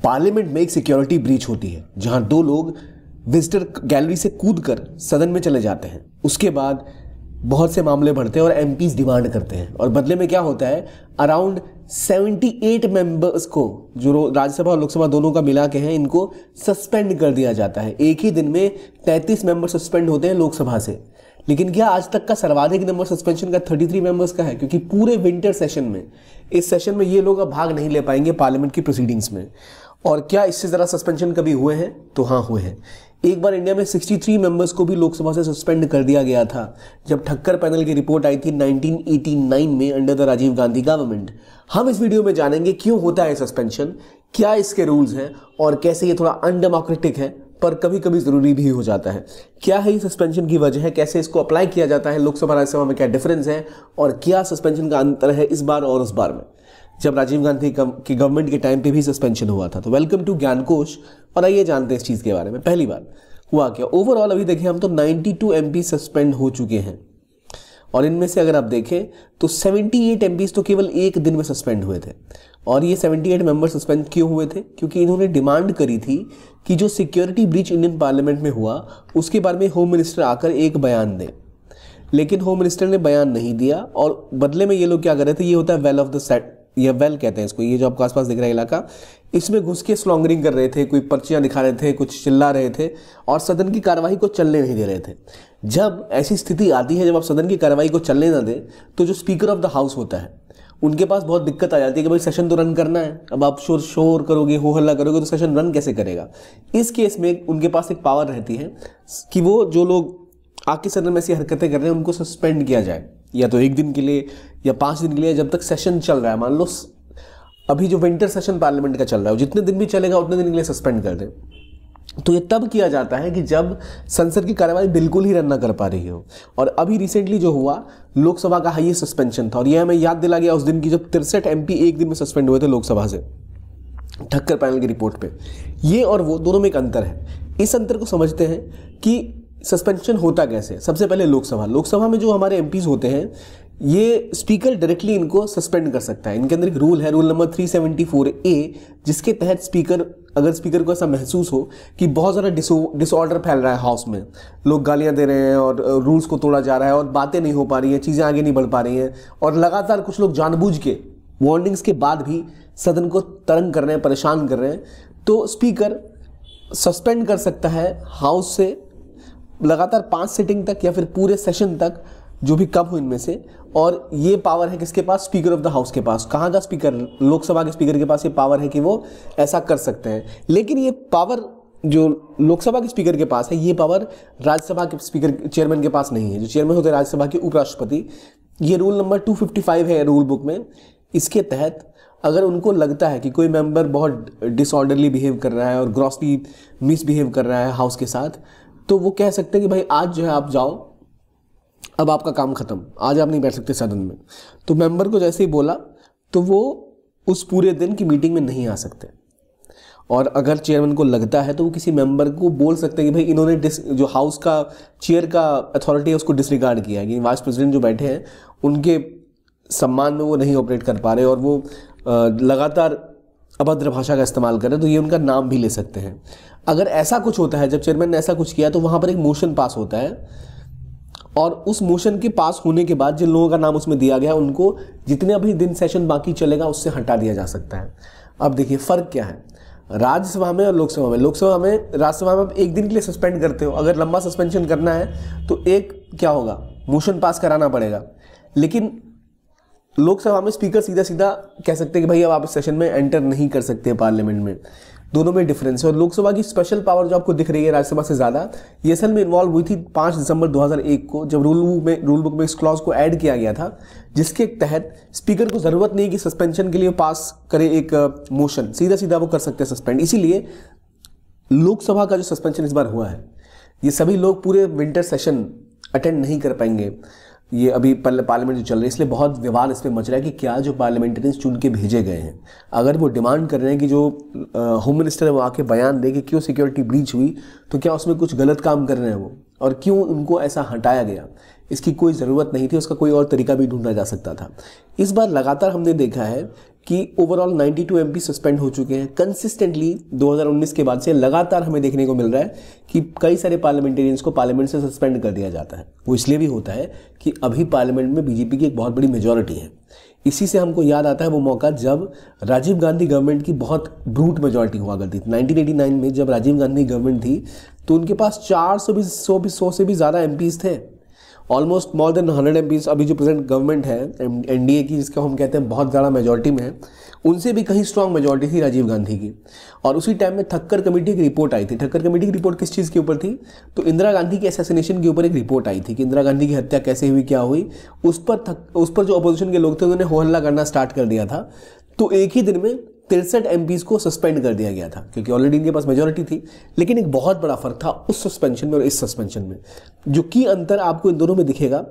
Parliament में एक security breach होती है जहां दो लोग विजिटर गैलरी से कूदकर सदन में चले जाते हैं। उसके बाद बहुत से मामले बढ़ते हैं और एमपीज डिमांड करते हैं और बदले में क्या होता है, अराउंड 78 मेंबर्स को, जो राज्यसभा और लोकसभा दोनों का मिला के हैं, इनको सस्पेंड कर दिया जाता है। एक ही दिन में 33 मेंबर सस्पेंड होते हैं लोकसभा से। लेकिन क्या आज तक का सर्वाधिक नंबर सस्पेंशन का 33 मेंबर्स का है? क्योंकि पूरे विंटर सेशन में, इस सेशन में ये लोग अब भाग नहीं ले पाएंगे पार्लियामेंट की प्रोसीडिंग्स में। और क्या इससे ज़रा सस्पेंशन कभी हुए हैं? तो हाँ, हुए हैं। एक बार इंडिया में 63 मेंबर्स को भी लोकसभा से सस्पेंड कर दिया गया था जब ठक्कर पैनल की रिपोर्ट आई थी 1989 में under the Rajiv Gandhi government. हम इस वीडियो में जानेंगे क्यों होता है सस्पेंशन, क्या इसके रूल्स हैं और कैसे ये थोड़ा अनडेमोक्रेटिक है पर कभी कभी जरूरी भी हो जाता है। क्या है सस्पेंशन की वजह है, कैसे इसको अप्लाई किया जाता है, लोकसभा राज्यसभा में क्या डिफरेंस है और क्या सस्पेंशन का अंतर है इस बार और उस बार में, जब राजीव गांधी की गवर्नमेंट के टाइम पे भी सस्पेंशन हुआ था। तो वेलकम टू ज्ञानकोश और आइए जानते हैं इस चीज़ के बारे में। पहली बार हुआ क्या, ओवरऑल अभी देखें हम तो 92 एमपी सस्पेंड हो चुके हैं और इनमें से अगर आप देखें तो 78 एमपीज तो केवल एक दिन में सस्पेंड हुए थे। और ये 78 मेंबर सस्पेंड क्यों हुए थे? क्योंकि इन्होंने डिमांड करी थी कि जो सिक्योरिटी ब्रीच इंडियन पार्लियामेंट में हुआ उसके बारे में होम मिनिस्टर आकर एक बयान दें। लेकिन होम मिनिस्टर ने बयान नहीं दिया और बदले में ये लोग क्या कर रहे थे, ये होता है वेल ऑफ द सेट, या वेल कहते हैं इसको, ये जो आपको आसपास दिख रहा है इलाका, इसमें घुस के स्लॉन्गरिंग कर रहे थे, कोई पर्चियां दिखा रहे थे, कुछ चिल्ला रहे थे और सदन की कार्रवाई को चलने नहीं दे रहे थे। जब ऐसी स्थिति आती है, जब आप सदन की कार्रवाई को चलने ना दें, तो जो स्पीकर ऑफ द हाउस होता है उनके पास बहुत दिक्कत आ जाती है कि भाई सेशन तो रन करना है, अब आप शोर करोगे, हो हल्ला करोगे तो सेशन रन कैसे करेगा। इस केस में उनके पास एक पावर रहती है कि वो जो लोग आके सदन में ऐसी हरकतें कर रहे हैं उनको सस्पेंड किया जाए, या तो एक दिन के लिए या 5 दिन के लिए, जब तक सेशन चल रहा है। मान लो अभी जो विंटर सेशन पार्लियामेंट का चल रहा है, जितने दिन भी चलेगा उतने दिन के लिए सस्पेंड कर दें। तो ये तब किया जाता है कि जब संसद की कार्यवाही बिल्कुल ही रन ना कर पा रही हो। और अभी रिसेंटली जो हुआ, लोकसभा का हाईएस्ट सस्पेंशन था और यह हमें याद दिला गया उस दिन की जब 63 एमपी एक दिन में सस्पेंड हुए थे लोकसभा से, ठक्कर पैनल की रिपोर्ट पे। ये और वो दोनों में एक अंतर है। इस अंतर को समझते हैं कि सस्पेंशन होता कैसे। सबसे पहले लोकसभा में जो हमारे एमपीज होते हैं, ये स्पीकर डायरेक्टली इनको सस्पेंड कर सकता है। इनके अंदर एक रूल है, रूल नंबर 374A, जिसके तहत अगर स्पीकर को ऐसा महसूस हो कि बहुत ज़्यादा डिसऑर्डर फैल रहा है हाउस में, लोग गालियां दे रहे हैं और रूल्स को तोड़ा जा रहा है और बातें नहीं हो पा रही हैं, चीज़ें आगे नहीं बढ़ पा रही हैं और लगातार कुछ लोग जानबूझ के वार्निंग्स के बाद भी सदन को तंग कर रहे हैं, परेशान कर रहे हैं, तो स्पीकर सस्पेंड कर सकता है हाउस से लगातार 5 सिटिंग तक या फिर पूरे सेशन तक, जो भी कम हो इनमें से। और ये पावर है किसके पास? स्पीकर ऑफ द हाउस के पास। कहाँ का स्पीकर? लोकसभा के स्पीकर के पास ये पावर है कि वो ऐसा कर सकते हैं। लेकिन ये पावर जो लोकसभा के स्पीकर के पास है, ये पावर राज्यसभा के स्पीकर चेयरमैन के पास नहीं है। जो चेयरमैन होते हैं राज्यसभा के उपराष्ट्रपति, ये रूल नंबर 255 है रूल बुक में। इसके तहत अगर उनको लगता है कि कोई मेंबर बहुत डिसऑर्डरली बिहेव कर रहा है और ग्रॉसली मिसबिहेव कर रहा है हाउस के साथ, तो वो कह सकते हैं कि भाई आज जो है आप जाओ, अब आपका काम खत्म, आज आप नहीं बैठ सकते सदन में। तो मेंबर को जैसे ही बोला तो वो उस पूरे दिन की मीटिंग में नहीं आ सकते। और अगर चेयरमैन को लगता है तो वो किसी मेंबर को बोल सकते हैं कि भाई इन्होंने जो हाउस का चेयर का अथॉरिटी है उसको डिसरिगार्ड किया है, कि वाइस प्रेसिडेंट जो बैठे हैं उनके सम्मान में वो नहीं ऑपरेट कर पा रहे और वो लगातार अभद्र भाषा का इस्तेमाल कर रहे हैं, तो ये उनका नाम भी ले सकते हैं। अगर ऐसा कुछ होता है, जब चेयरमैन ने ऐसा कुछ किया, तो वहाँ पर एक मोशन पास होता है और उस मोशन के पास होने के बाद जिन लोगों का नाम उसमें दिया गया उनको जितने अभी दिन सेशन बाकी चलेगा उससे हटा दिया जा सकता है। अब देखिए फ़र्क क्या है राज्यसभा में और लोकसभा में। राज्यसभा में आप एक दिन के लिए सस्पेंड करते हो, अगर लंबा सस्पेंशन करना है तो एक क्या होगा, मोशन पास कराना पड़ेगा। लेकिन लोकसभा में स्पीकर सीधा सीधा कह सकते हैं कि भाई अब आप इस सेशन में एंटर नहीं कर सकते पार्लियामेंट में। दोनों में डिफरेंस है। और लोकसभा की स्पेशल पावर जो आपको दिख रही है राज्यसभा से ज़्यादा, ये असल में इन्वॉल्व हुई थी 5 दिसंबर 2001 को, जब रूल बुक में इस क्लॉज को ऐड किया गया था, जिसके तहत स्पीकर को ज़रूरत नहीं है कि सस्पेंशन के लिए पास करे एक मोशन, सीधा सीधा वो कर सकते हैं सस्पेंड। इसीलिए लोकसभा का जो सस्पेंशन इस बार हुआ है, ये सभी लोग पूरे विंटर सेशन अटेंड नहीं कर पाएंगे। ये अभी पार्लियामेंट जो चल रही है, इसलिए बहुत विवाद इस पर मच रहा है कि क्या जो पार्लियामेंटेरियंस चुन के भेजे गए हैं, अगर वो डिमांड कर रहे हैं कि जो होम मिनिस्टर है वो आके बयान दे कि क्यों सिक्योरिटी ब्रीच हुई, तो क्या उसमें कुछ गलत काम कर रहे हैं वो, और क्यों उनको ऐसा हटाया गया। इसकी कोई ज़रूरत नहीं थी, उसका कोई और तरीका भी ढूंढा जा सकता था। इस बार लगातार हमने देखा है कि ओवरऑल 92 एमपी सस्पेंड हो चुके हैं कंसिस्टेंटली। 2019 के बाद से लगातार हमें देखने को मिल रहा है कि कई सारे पार्लियामेंटेरियंस को पार्लियामेंट से सस्पेंड कर दिया जाता है। वो इसलिए भी होता है कि अभी पार्लियामेंट में बीजेपी की एक बहुत बड़ी मेजॉरिटी है। इसी से हमको याद आता है वो मौका जब राजीव गांधी गवर्नमेंट की बहुत ब्रूट मेजॉरिटी हुआ करती थी। 1989 में जब राजीव गांधी गवर्नमेंट थी तो उनके पास 100 से भी ज़्यादा एमपीज थे, ऑलमोस्ट मोर देन 100 एमपीज। अभी जो प्रेजेंट गवर्नमेंट है एनडीए की, जिसका हम कहते हैं बहुत ज़्यादा मेजॉरिटी में है, उनसे भी कहीं स्ट्रांग मेजॉरिटी थी राजीव गांधी की। और उसी टाइम में ठक्कर कमेटी की रिपोर्ट आई थी। ठक्कर कमेटी की रिपोर्ट किस चीज़ के ऊपर थी? तो इंदिरा गांधी के असैसिनेशन के ऊपर एक रिपोर्ट आई थी कि इंदिरा गांधी की हत्या कैसे हुई, क्या हुई। उस पर जो अपोजिशन के लोग थे उन्होंने हो हल्ला करना स्टार्ट कर दिया था। तो एक ही दिन में 63 एमपीज को सस्पेंड कर दिया गया था, क्योंकि ऑलरेडी इनके पास मेजॉरिटी थी। लेकिन एक बहुत बड़ा फर्क था उस सस्पेंशन में और इस सस्पेंशन में। जो की अंतर आपको इन दोनों में दिखेगा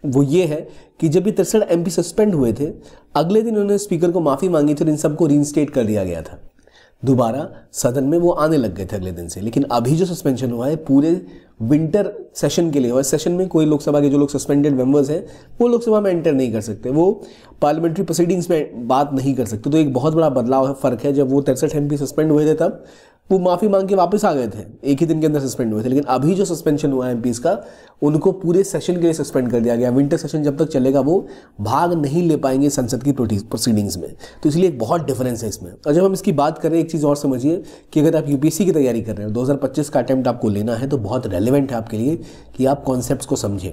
वो ये है कि जब ये 63 एमपी सस्पेंड हुए थे, अगले दिन उन्होंने स्पीकर को माफ़ी मांगी थी और इन सबको रीइंस्टेट कर दिया गया था। दोबारा सदन में वो आने लग गए थे अगले दिन से। लेकिन अभी जो सस्पेंशन हुआ है पूरे विंटर सेशन के लिए, और इस सेशन में कोई लोकसभा के जो लोग सस्पेंडेड मेंबर्स हैं वो लोकसभा में एंटर नहीं कर सकते, वो पार्लियामेंट्री प्रोसीडिंग्स में बात नहीं कर सकते। तो एक बहुत बड़ा बदलाव है, फ़र्क है। जब वो 63 एमपी सस्पेंड हुए थे तब वो माफ़ी मांग के वापस आ गए थे, एक ही दिन के अंदर सस्पेंड हुए थे। लेकिन अभी जो सस्पेंशन हुआ है एमपीज़ का, उनको पूरे सेशन के लिए सस्पेंड कर दिया गया। विंटर सेशन जब तक चलेगा वो भाग नहीं ले पाएंगे संसद की प्रोसीडिंग्स में। तो इसलिए एक बहुत डिफरेंस है इसमें। और जब हम इसकी बात कर रहे हैं, एक चीज़ और समझिए कि अगर आप यूपीएससी की तैयारी कर रहे हैं, 2025 का अटेम्प्ट आपको लेना है, तो बहुत रेलिवेंट है आपके लिए कि आप कॉन्सेप्ट्स को समझें,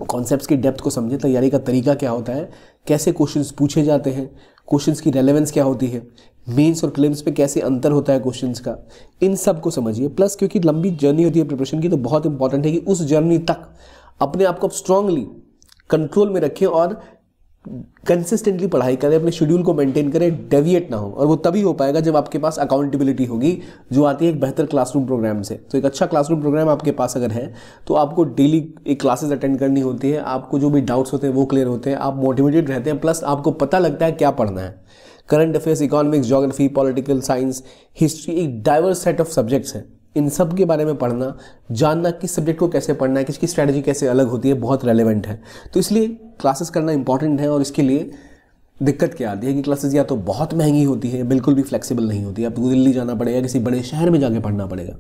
कॉन्सेप्ट्स की डेप्थ को समझें। तैयारी का तरीका क्या होता है, कैसे क्वेश्चंस पूछे जाते हैं, क्वेश्चंस की रेलेवेंस क्या होती है, मेंस और प्रीलिम्स पे कैसे अंतर होता है क्वेश्चंस का, इन सब को समझिए। प्लस क्योंकि लंबी जर्नी होती है प्रिपरेशन की, तो बहुत इंपॉर्टेंट है कि उस जर्नी तक अपने आप को स्ट्रांगली कंट्रोल में रखें और कंसिस्टेंटली पढ़ाई करें, अपने शेड्यूल को मेंटेन करें, डेविएट ना हो। और वो तभी हो पाएगा जब आपके पास अकाउंटेबिलिटी होगी, जो आती है एक बेहतर क्लासरूम प्रोग्राम से। तो एक अच्छा क्लासरूम प्रोग्राम आपके पास अगर है तो आपको डेली एक क्लासेस अटेंड करनी होती है, आपको जो भी डाउट्स होते हैं वो क्लियर होते हैं, आप मोटिवेटेड रहते हैं, प्लस आपको पता लगता है क्या पढ़ना है। Current affairs, economics, geography, political science, history, एक डाइवर्स सेट ऑफ सब्जेक्ट्स हैं। इन सब के बारे में पढ़ना, जानना किस सब्जेक्ट को कैसे पढ़ना है, किसकी स्ट्रैटेजी कैसे अलग होती है, बहुत रेलेवेंट है। तो इसलिए क्लासेस करना इंपॉर्टेंट है। और इसके लिए दिक्कत क्या आती है कि क्लासेस या तो बहुत महंगी होती है, बिल्कुल भी फ्लेक्सिबल नहीं होती है, आपको दिल्ली जाना पड़ेगा, किसी बड़े शहर में जाके पढ़ना पड़ेगा।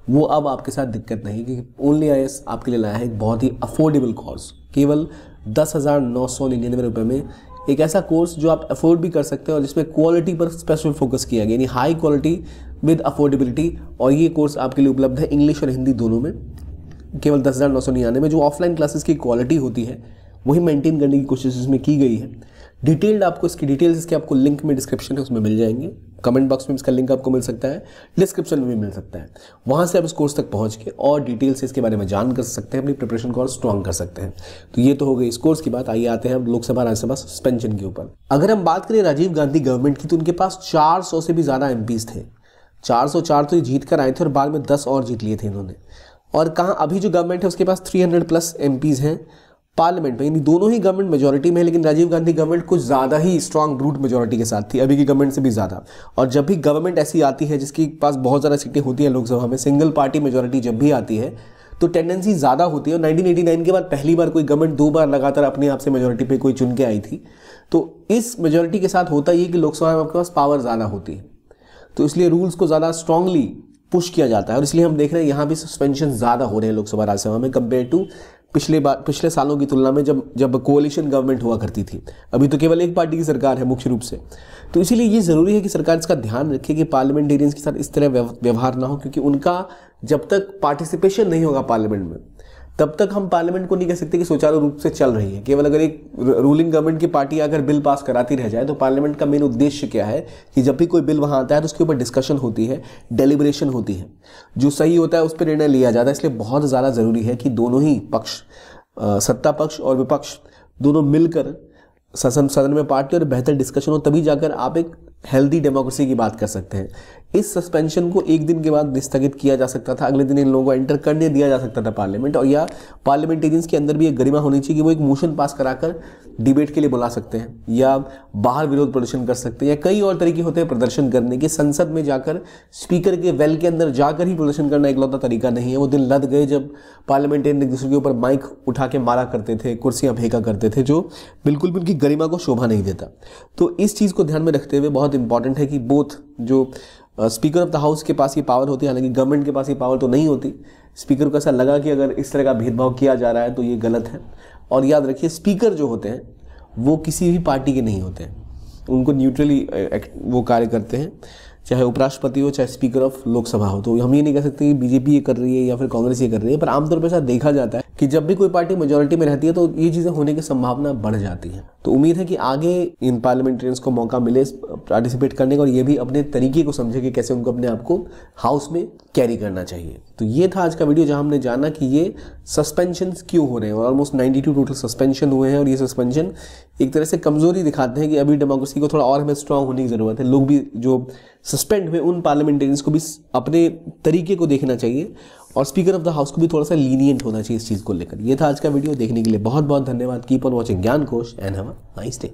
वो अब आपके साथ दिक्कत नहीं, क्योंकि ओनली IAS आपके लिए लाया है एक बहुत ही अफोर्डेबल कोर्स, केवल 10,999 रुपये में। एक ऐसा कोर्स जो आप अफोर्ड भी कर सकते हैं और जिसमें क्वालिटी पर स्पेशल फोकस किया गया, यानी हाई क्वालिटी विद अफोर्डेबिलिटी। और ये कोर्स आपके लिए उपलब्ध है इंग्लिश और हिंदी दोनों में, केवल 10,999 में। जो ऑफलाइन क्लासेस की क्वालिटी होती है वही मेंटेन करने की कोशिश इसमें की गई है। डिटेल्ड आपको इसकी डिटेल्स इसके आपको लिंक में डिस्क्रिप्शन है उसमें मिल जाएंगे, कमेंट बॉक्स में इसका लिंक आपको मिल सकता है, डिस्क्रिप्शन में भी मिल सकता है। वहाँ से आप इस कोर्स तक पहुँच के और डिटेल से इसके बारे में जान कर सकते हैं, अपनी प्रिपरेशन को और स्ट्रॉन्ग कर सकते हैं। तो ये तो हो गई इस कोर्स की बात। आइए आते हैं हम लोकसभा राज्यसभा सस्पेंशन के ऊपर। अगर हम बात करें राजीव गांधी गवर्नमेंट की, तो उनके पास 400 से भी ज़्यादा एमपीज़ थे। 404 तो ये जीत कर आए थे और बाद में 10 और जीत लिए थे इन्होंने। और कहाँ अभी जो गवर्नमेंट है उसके पास 300+ एमपीज़ हैं पार्लियामेंट में, यानी दोनों ही गवर्नमेंट मेजॉरिटी में है। लेकिन राजीव गांधी गवर्नमेंट कुछ ज़्यादा ही स्ट्रांग ब्रूट मेजॉरिटी के साथ थी, अभी की गवर्नमेंट से भी ज़्यादा। और जब भी गवर्नमेंट ऐसी आती है जिसके पास बहुत ज़्यादा सीटें होती हैं लोकसभा में, सिंगल पार्टी मेजॉरिटी जब भी आती है तो टेंडेंसी ज़्यादा होती है। और 1989 के बाद पहली बार कोई गवर्नमेंट 2 बार लगातार अपने आप से मेजॉरिटी पे कोई चुन के आई थी। तो इस मेजॉरिटी के साथ होता ये कि लोकसभा में आपके पास पावर ज़्यादा होती है, तो इसलिए रूल्स को ज़्यादा स्ट्रांगली पुश किया जाता है। और इसलिए हम देख रहे हैं यहाँ भी सस्पेंशन ज़्यादा हो रहे हैं लोकसभा राज्यसभा में कंपेयर टू पिछले सालों की तुलना में, जब कोalition गवर्नमेंट हुआ करती थी। अभी तो केवल एक पार्टी की सरकार है मुख्य रूप से। तो इसीलिए ये ज़रूरी है कि सरकार इसका ध्यान रखे कि पार्लियामेंटेरियंस के साथ इस तरह व्यवहार ना हो, क्योंकि उनका जब तक पार्टिसिपेशन नहीं होगा पार्लियामेंट में, तब तक हम पार्लियामेंट को नहीं कह सकते कि सुचारू रूप से चल रही है। केवल अगर एक रूलिंग गवर्नमेंट की पार्टी अगर बिल पास कराती रह जाए, तो पार्लियामेंट का मेन उद्देश्य क्या है कि जब भी कोई बिल वहाँ आता है तो उसके ऊपर डिस्कशन होती है, डेलिब्रेशन होती है, जो सही होता है उस पर निर्णय लिया जाता है। इसलिए बहुत ज़्यादा ज़रूरी है कि दोनों ही पक्ष, सत्ता पक्ष और विपक्ष, दोनों मिलकर सदन में पार्टी और बेहतर डिस्कशन हो, तभी जाकर आप एक हेल्दी डेमोक्रेसी की बात कर सकते हैं। इस सस्पेंशन को एक दिन के बाद स्थगित किया जा सकता था, अगले दिन इन लोगों को एंटर करने दिया जा सकता था पार्लियामेंट, और या पार्लियामेंटेरियंस के अंदर भी एक गरिमा होनी चाहिए कि वो एक मोशन पास कराकर डिबेट के लिए बुला सकते हैं या बाहर विरोध प्रदर्शन कर सकते हैं, या कई और तरीके होते हैं प्रदर्शन करने के। संसद में जाकर स्पीकर के वेल के अंदर जाकर ही प्रदर्शन करना इकलौता तरीका नहीं है। वो दिन लद गए जब पार्लियामेंटेरियन एक दूसरे के ऊपर माइक उठा के मारा करते थे, कुर्सियां फेंका करते थे, जो बिल्कुल भी उनकी गरिमा को शोभा नहीं देता। तो इस चीज़ को ध्यान में रखते हुए बहुत इंपॉर्टेंट है कि बोथ जो स्पीकर ऑफ द हाउस के पास ये पावर होती है, हालांकि गवर्नमेंट के पास ये पावर तो नहीं होती। स्पीकर को ऐसा लगा कि अगर इस तरह का भेदभाव किया जा रहा है तो ये गलत है। और याद रखिए, स्पीकर जो होते हैं वो किसी भी पार्टी के नहीं होते हैं, उनको न्यूट्रली वो कार्य करते हैं, चाहे उपराष्ट्रपति हो चाहे स्पीकर ऑफ लोकसभा हो। तो हम ये नहीं कह सकते कि बीजेपी ये कर रही है या फिर कांग्रेस ये कर रही है, पर आमतौर पर ऐसा देखा जाता है कि जब भी कोई पार्टी मेजोरिटी में रहती है तो ये चीज़ें होने की संभावना बढ़ जाती है। तो उम्मीद है कि आगे इन पार्लियामेंटेरियंस को मौका मिले पार्टिसिपेट करने का, और ये भी अपने तरीके को समझे कि कैसे उनको अपने आप को हाउस में कैरी करना चाहिए। तो ये था आज का वीडियो जहां हमने जाना कि ये सस्पेंशन क्यों हो रहे हैं, और ऑलमोस्ट 92 टोटल सस्पेंशन हुए हैं, और ये सस्पेंशन एक तरह से कमजोरी दिखाते हैं कि अभी डेमोक्रेसी को थोड़ा और हमें स्ट्रांग होने की जरूरत है। लोग भी जो सस्पेंड हुए उन पार्लियामेंटेरियंस को भी अपने तरीके को देखना चाहिए, और स्पीकर ऑफ द हाउस को भी थोड़ा सा लीनियंट होना चाहिए इस चीज़ को लेकर। ये था आज का वीडियो, देखने के लिए बहुत बहुत धन्यवाद। कीप ऑन वॉचिंग ज्ञान कोश and have a nice day.